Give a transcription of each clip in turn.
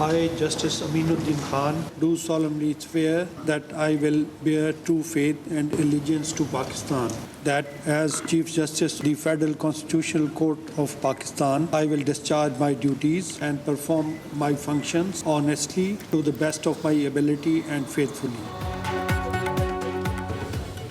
I, Justice Aminuddin Khan, do solemnly swear that I will bear true faith and allegiance to Pakistan, that as Chief Justice of the Federal Constitutional Court of Pakistan, I will discharge my duties and perform my functions honestly to the best of my ability and faithfully.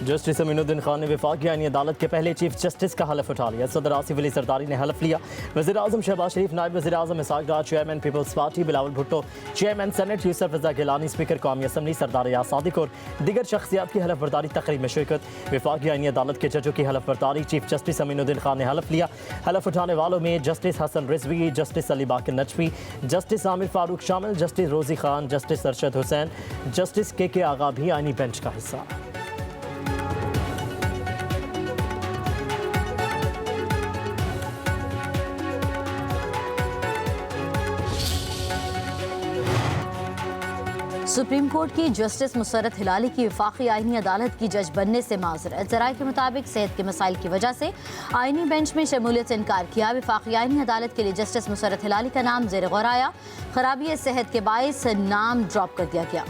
Justice Aminuddin Khan ने वफाकी आईनी अदालत के पहले chief justice का हलफ उठा लिया। सदर आसिफ अली सरदारी ने हलफ लिया। वज़ीर आज़म शहबाज शरीफ, नायब वज़ीर आज़म Ishaq Dar, chairman Peoples Party Bilawal Bhutto, chairman senate Yousuf Raza Gilani, speaker कौमी असम्बली सरदार याद सादिक और दीगर शख्सियात की हलफ बर्दारी तकरीब में शिरकत। वफाकी आईनी अदालत के जजों की हलफ बर्दारी। चीफ जस्टिस अमीनुद्दीन खान ने हलफ लिया। हलफ उठाने वालों में जस्टिस हसन रिजवी, जस्टिस अली बाकर नजफी, जस्टिस आमिर फारूक शामिल, जस्टिस रोजी खान, जस्टिस अरशद हुसैन, जस्टिस के आगा भी आईनी बेंच का हिस्सा। सुप्रीम कोर्ट की जस्टिस मुसर्रत हिलाली की वफाकी आईनी अदालत की जज बनने से माजरत। ज़राए के मुताबिक सेहत के मसाइल की वजह से आईनी बेंच में शमूलियत से इनकार किया। वफाकी आईनी अदालत के लिए जस्टिस मुसर्रत हिलाली का नाम ज़ेर गौर आया। खराबी सेहत के बायस नाम ड्रॉप कर दिया गया।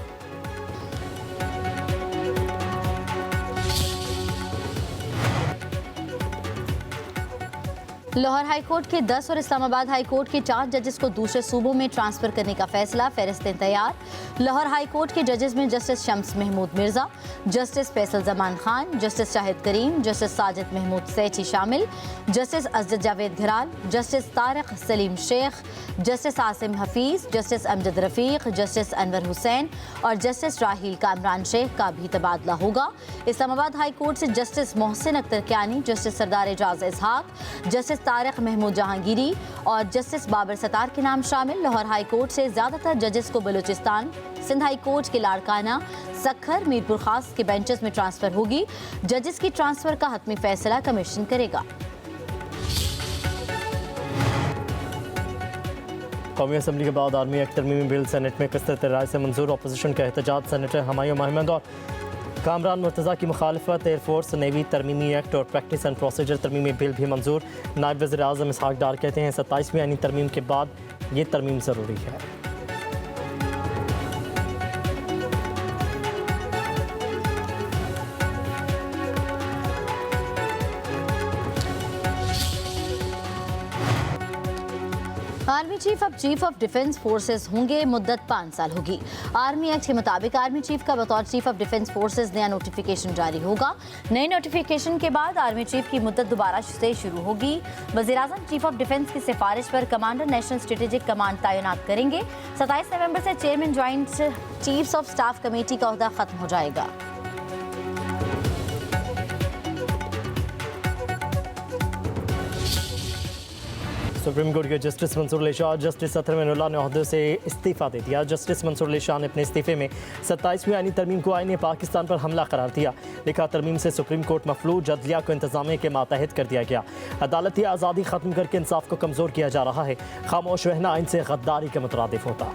लाहौर हाई कोर्ट के 10 और इस्लामाबाद हाई कोर्ट के 4 जजेस को दूसरे सूबों में ट्रांसफर करने का फैसला। फहरिस्तें तैयार। लाहौर हाई कोर्ट के जजेस में justice Shams Mahmood Mirza, justice Faisal Zaman Khan, justice Shahid Karim, justice Sajid Mahmood Sethi शामिल, justice Asjad Javed Ghural, justice Tariq Saleem Sheikh, justice Asim Hafeez, justice Amjad Rafiq, justice Anwar Hussain और जस्टिस राहील कामरान शेख का भी तबादला होगा। इस्लामाबाद हाई कोर्ट से justice Mohsin Akhtar Kayani, justice Sardar Ejaz Ishaq, justice Tariq Mahmood Jahangiri और जस्टिस बाबर सतार के नाम शामिल। लाहौर हाई कोर्ट से ज़्यादातर जजेस को बलूचिस्तान, सिंध हाई कोर्ट के लाड़काना, सखर, मीरपुर खास के बेंचेस में ट्रांसफर होगी। जजेस की ट्रांसफर का हतमी फैसला कमीशन करेगा। कौमी असम्बली के बाद आर्मी एक्ट तरमीमी बिल सेनेट में कसरत राय से मंजूर। अपोजिशन का एहतजाज। सेनेटर हमायूं महमद और कामरान मुर्तज़ा की मुखालफत। एयरफोर्स नेवी तरमीमी एक्ट और प्रैक्टिस एंड प्रोसीजर तरमीमी बिल भी मंजूर। नायब वज़ीर आज़म इसहाक डार कहते हैं 27वीं आईनी तरमीम के बाद ये तरमीम ज़रूरी है। आर्मी चीफ अब चीफ ऑफ डिफेंस फोर्सेस होंगे। मुद्दत 5 साल होगी। आर्मी एक्ट के मुताबिक आर्मी चीफ का बतौर चीफ ऑफ डिफेंस फोर्सेस नया नोटिफिकेशन जारी होगा। नए नोटिफिकेशन के बाद आर्मी चीफ की मुद्दत दोबारा से शुरू होगी। वज़ीर आज़म चीफ ऑफ डिफेंस की सिफारिश पर कमांडर नेशनल स्ट्रेटेजिक कमांड तैनात करेंगे। 27 नवंबर से chairman joint chiefs of staff committee का ओहदा खत्म हो जाएगा। सुप्रीम कोर्ट के जस्टिस मंसूर अली शाह, जस्टिस अतर मिनुल्लाह ने ओहदे से इस्तीफ़ा दे दिया। जस्टिस मंसूर अली शाह ने अपने इस्तीफ़े में 27वीं आईनी तरमीम को आईने पाकिस्तान पर हमला करार दिया। लिखा, तरमीम से सुप्रीम कोर्ट मफलूज अदलिया को इंतजामिया के मातहत कर दिया गया। अदालती आज़ादी ख़त्म करके इंसाफ को कमज़ोर किया जा रहा है। खामोश रहना आइन से गद्दारी के मुतरादिफ होता।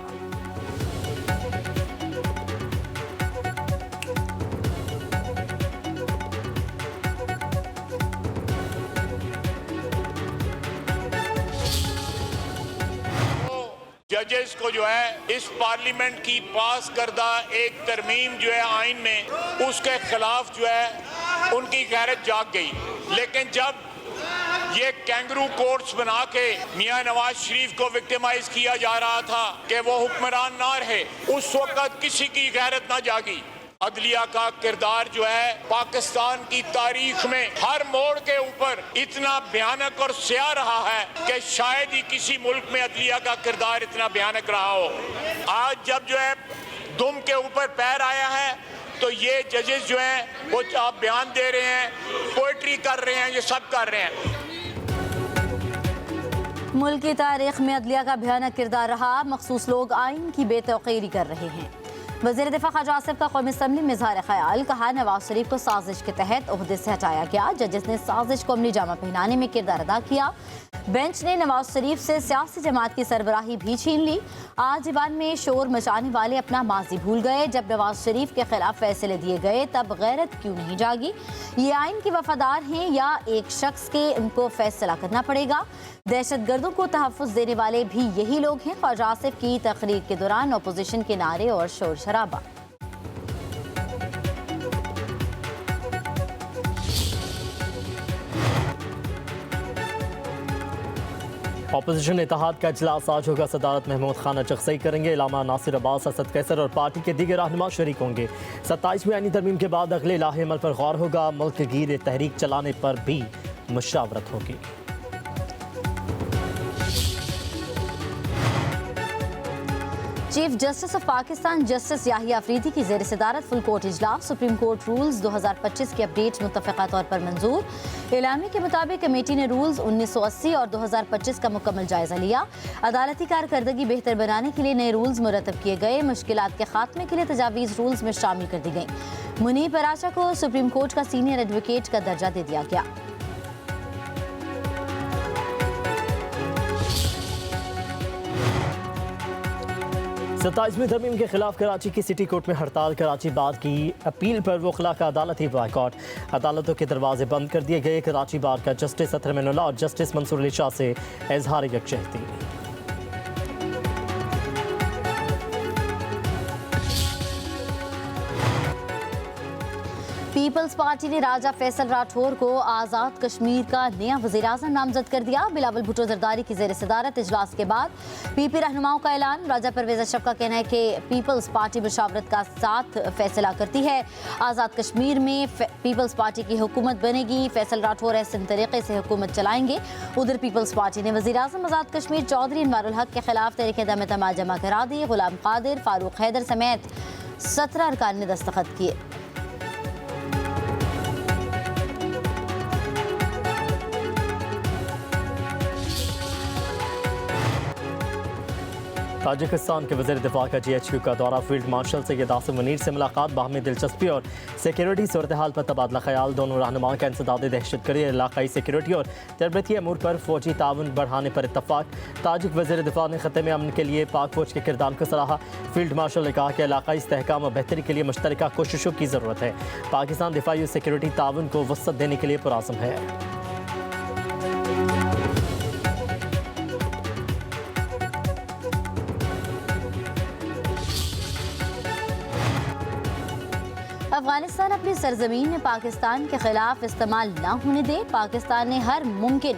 जजेस को जो है इस पार्लियामेंट की पास करदा एक तरमीम जो है आइन में, उसके खिलाफ जो है उनकी गैरत जाग गई। लेकिन जब ये कैंगरू कोर्ट्स बना के मियां नवाज शरीफ को विक्टिमाइज किया जा रहा था कि वो हुक्मरान ना रहे, उस वक्त किसी की गैरत ना जागी। अदलिया का किरदार जो है पाकिस्तान की तारीख में हर मोड़ के ऊपर इतना भयानक और स्याह रहा है कि शायद ही किसी मुल्क में अदलिया का किरदार इतना भयानक रहा हो। आज जब जो है दुम के ऊपर पैर आया है तो ये जजेस जो हैं वो आप बयान दे रहे हैं, पोइट्री कर रहे हैं, ये सब कर रहे हैं। मुल्क की तारीख में अदलिया का भयानक किरदार रहा। मखसूस लोग आइन की बेतौकीरी कर रहे हैं। वज़ीर दिफा ख्वाजा आसिफ का कौमी असम्बली में इज़हार ख्याल, कहा नवाज शरीफ को साजिश के तहत ओहदे से हटाया गया, जजेस ने साजिश को अमली जामा पहनाने में किरदार अदा किया। बेंच ने नवाज शरीफ से सियासी जमात की सरबराही भी छीन ली। आज ईवान में शोर मचाने वाले अपना माजी भूल गए। जब नवाज शरीफ के खिलाफ फैसले दिए गए तब गैरत क्यों नहीं जागी? ये आइन के वफादार हैं या एक शख्स के उनको फैसला करना पड़ेगा? दहशत गर्दों को तहफ़्फ़ुज़ देने वाले भी यही लोग हैं। ख्वाजा आसिफ की तकरीर के दौरान अपोजिशन के नारे और शोर शराबा। अपोजिशन इत्तेहाद का इजलास आज होगा। सदारत महमूद खान अचकसई करेंगे। इलामा नासिर अब्बास, असद कैसर और पार्टी के दीगर रहनुमा शरीक होंगे। 27वीं आईनी तरमीम के बाद अगले लाहे अमल पर गौर होगा। मुल्क गिर तहरीक चलाने पर भी मुशावरत होगी। Chief justice of Pakistan justice Yahya Afridi की ज़ेर सदारत फुल कोर्ट इजलास। सुप्रीम कोर्ट रूल्स 2025 की अपडेट मुत्तफ़क़ा तौर पर मंजूर। एलामी के मुताबिक कमेटी ने रूल्स 1980 और 2025 का मुकम्मल जायजा लिया। अदालती कारकर्दगी बेहतर बनाने के लिए नए रूल्स मुरतब किए गए। मुश्किलात के खात्मे के लिए तजावीज़ रूल्स में शामिल कर दी गई। मुनीब पराचा को सुप्रीम कोर्ट का सीनियर एडवोकेट का दर्जा दे दिया गया। 27वीं तरमीम के खिलाफ कराची की सिटी कोर्ट में हड़ताल। कराची बार की अपील पर वकला का अदालती बायकॉट। अदालतों के दरवाजे बंद कर दिए गए। कराची बार का जस्टिस अतर मिनुल्लाह और जस्टिस मंसूर अली शाह से इजहार यकजहती। पीपल्स पार्टी ने राजा फैसल राठौर को आज़ाद कश्मीर का नया वज़ीर आज़म नामजद कर दिया। बिलावल भुट्टो जरदारी की ज़ेर सदारत इजलास के बाद पीपी रहनुमाओं का ऐलान। राजा परवेज अशरफ का कहना है कि पीपल्स पार्टी मुशावरत का साथ फैसला करती है। आज़ाद कश्मीर में पीपल्स पार्टी की हुकूमत बनेगी। फैसल राठौर ऐसे तरीके से हुकूमत चलाएंगे। उधर पीपल्स पार्टी ने वज़ीर आज़म आज़ाद कश्मीर चौधरी अनवारुल हक के खिलाफ तहरीक अदम एतमाद जमा करा दी। गुलाम कादिर, फारूक हैदर समेत 17 अरकान ने दस्तखत किए। ताजिकिस्तान के वज़ीर दिफा का GHQ का दौरा। फील्ड मार्शल सैयद आसिम मुनीर से मुलाकात। बाहमी दिलचस्पी और सिक्योरिटी सूरत हाल पर तबादला ख्याल। दोनों रहनुमाओं का इंसदाद दहशतगर्दी, इलाकाई सिक्योरिटी और तरबती अमूर पर फौजी ताउन बढ़ाने पर इत्तफाक। ताजिक वज़ीर दिफा ने खत्े में अमन के लिए पाक फौज के किरदार को सराहा। फील्ड मार्शल ने कहा कि इलाकाई इस्तेहकाम और बेहतरी के लिए मुश्तरका कोशिशों की ज़रूरत है। पाकिस्तान दिफाई और सिक्योरिटी ताउन को वसअत देने के लिए पुरअज़्म है। अफगानिस्तान अपनी सरजमीन में पाकिस्तान के खिलाफ इस्तेमाल न होने दे। पाकिस्तान ने हर मुमकिन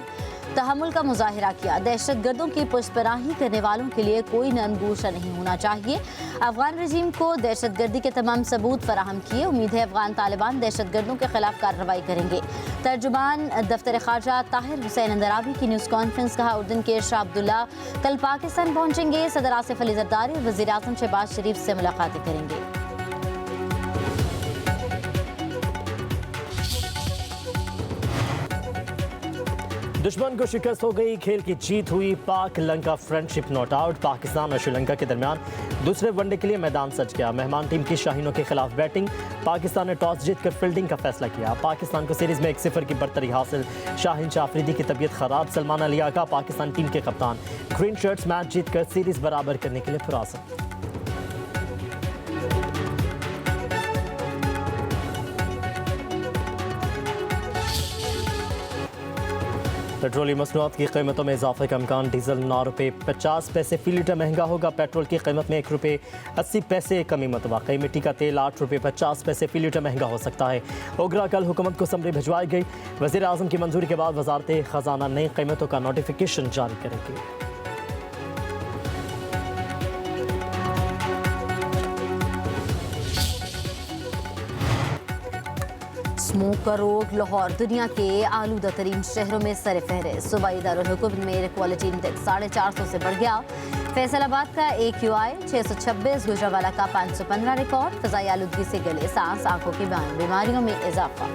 तहम्मुल का मुजाहिरा किया। दहशत गर्दों की पुष्पराही करने वालों के लिए कोई नरमगोशा नहीं होना चाहिए। अफगान रजीम को दहशत गर्दी के तमाम सबूत फराहम किए। उम्मीद है अफगान तालिबान दहशत गर्दों के खिलाफ कार्रवाई करेंगे। तर्जुमान दफ्तर ख्वाजा ताहिर हुसैन अंदराबी की न्यूज़ कॉन्फ्रेंस। कहा उर्दन के शाह अब्दुल्ला कल पाकिस्तान पहुंचेंगे। सदर आसिफ अली जरदारी और वज़ीर आज़म शहबाज शरीफ से मुलाकातें करेंगे। दुश्मन को शिकस्त हो गई, खेल की जीत हुई। पाक Lanka friendship not out. Pakistan और श्रीलंका के दरमियान दूसरे वनडे के लिए मैदान सज गया। मेहमान टीम की शाहीनों के खिलाफ बैटिंग। पाकिस्तान ने टॉस जीतकर फील्डिंग का फैसला किया। पाकिस्तान को सीरीज में 1-0 की बढ़तरी हासिल। शाहीन शाह अफरीदी की तबीयत खराब। सलमान अली आगा पाकिस्तान टीम के कप्तान। ग्रीन शर्ट्स मैच जीतकर सीरीज बराबर करने के लिए पुरअज़्म। पेट्रोलियम मसनूआत की कीमतों में इजाफे का इम्कान। डीजल 9 रुपये 50 पैसे फी लीटर महंगा होगा। पेट्रोल की कीमत में 1 रुपये 80 पैसे कमी मुतवक्किल। मिट्टी का तेल 8 रुपये 50 पैसे फी लीटर महंगा हो सकता है। ओगरा कल हुकूमत को समरी भिजवाई गई। वज़ीर आज़म की मंजूरी के बाद वज़ारत ख़जाना नई कीमतों का नोटिफिकेशन जारी करेगी। स्मोक का रोग। लाहौर दुनिया के आलूदा तरीन शहरों में सर फहरिस्त। सूबाई दारुल हुकूमत में एयर क्वालिटी इंडेक्स 450 से बढ़ गया। फैसलाबाद का AQI 626, गुजरावाला का 515 रिकॉर्ड। फ़ज़ाई आलूदगी से गले, सांस, आंखों की बीमारियों में इजाफा।